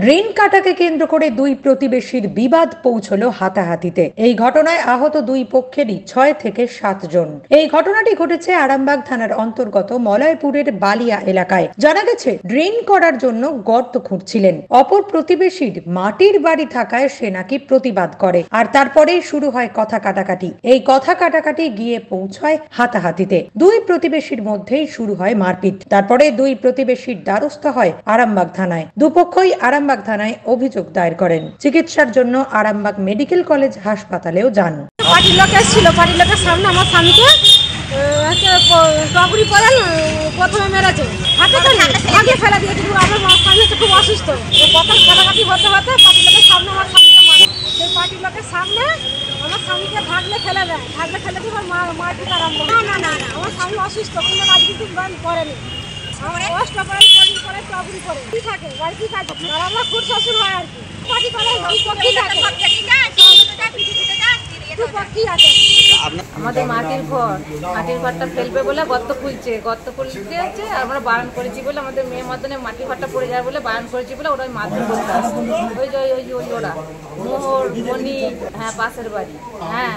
Drain কাটাকে কেন্দ্র করে দুই প্রতিবেশীর বিবাদ পৌঁছলো হাতাহাতিতে। এই ঘটনায় আহত দুই পক্ষেরই 6 থেকে 7 জন। এই ঘটনাটি ঘটেছে আরামবাগ থানার অন্তর্গত মলয়পুরের বালিয়া এলাকায়। জানা গেছে, ড্রেন করার জন্য গর্ত খুঁড়ছিলেন। অপর প্রতিবেশীর মাটির বাড়ি থাকায় সে নাকি প্রতিবাদ করে, আর তারপরেই শুরু হয় কথা কাটাকাটি। এই কথা কাটাকাটি গিয়ে পৌঁছায় হাতাহাতিতে। দুই প্রতিবেশীর মধ্যেই শুরু হয় মারপিট। তারপরে দুই প্রতিবেশীর দ্বারস্থ হয় আরামবাগ থানায়। দুপক্ষই আরামবাগ থানায় অভিযোগ দায়ের করেন। চিকিৎসার জন্য আরামবাগ মেডিকেল কলেজ হাসপাতালেও যান। পার্টির লোক এসেছিল, পার্টির লোকের সামনে আমার স্বামীকে টগরি পরে প্রথমে মেরেছে, হাতে করে আগে ফেলে দিয়েছে। আমার স্বামী হচ্ছে খুব অসুস্থ। কথা কাটাকাটি হতে হতে পার্টির লোকের সামনে আমার স্বামীকে মারে। সেই পার্টির লোকের সামনে আমার স্বামীকে ঢাকলে ফেলে দেয়, ঢাকলে ফেলে দিয়ে মারপিট আরম্ভ। না না না না, আমার স্বামী অসুস্থ, কিন্তু রাজনীতি করেনি। আমার কষ্ট করে করে টগরি করে কি থাকে বাড়ি কি কাজ, আর আমরা খুব শ্বশুর হয় আর কি পার্টি করে কি থাকে। আমাদের মাটির ঘরটা ফেলবে বলে গর্ত খুলছে, গর্ত খুলতে আছে। আমরা বারণ করেছি বলে, আমাদের মেয়ে মদনে মাটির ঘরটা পড়ে যায় বলে বারণ করেছি বলে ওরা মারধর করতে আসে। ওরা মোহর মনি, হ্যাঁ পাশের বাড়ি, হ্যাঁ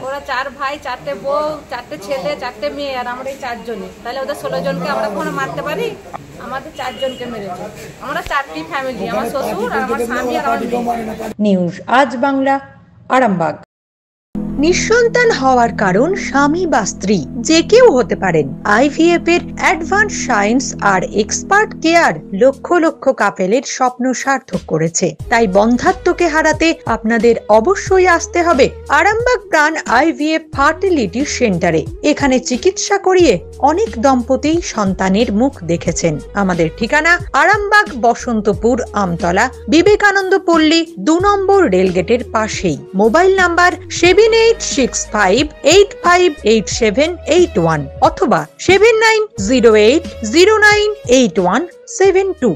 ওরা 4 ভাই, 4টে বউ, 4টে ছেলে, 4টে মেয়ে, আর আমরা এই 4 জনে। তাহলে ওদের 16 জনকে আমরা কোনো মারতে পারি? আমাদের 4 জনকে মেরেছে। আমরা 4টি ফ্যামিলি, আমার শ্বশুর আর আমার স্বামী আর আমার মেয়ে। নিউজ আজ বাংলা, আরামবাগ। নিঃসন্তান হওয়ার কারণ স্বামী বা স্ত্রী যে কেউ হতে পারেন। IVF এর অ্যাডভান্স সায়েন্স আর এক্সপার্ট কেয়ার লক্ষ লক্ষ কাপেলের স্বপ্ন সার্থক করেছে। তাই বন্ধাত্বকে হারাতে আপনাদের অবশ্যই আসতে হবে আরামবাগ প্রাণ IVF ফার্টিলিটি সেন্টারে। এখানে চিকিৎসা করিয়ে অনেক দম্পতি সন্তানের মুখ দেখেছেন। আমাদের ঠিকানা আরামবাগ বসন্তপুর আমতলা, বিবেকানন্দ পল্লী 2 নম্বর রেলগেটের পাশেই। মোবাইল নাম্বার 7865858781 অথবা 7908098172।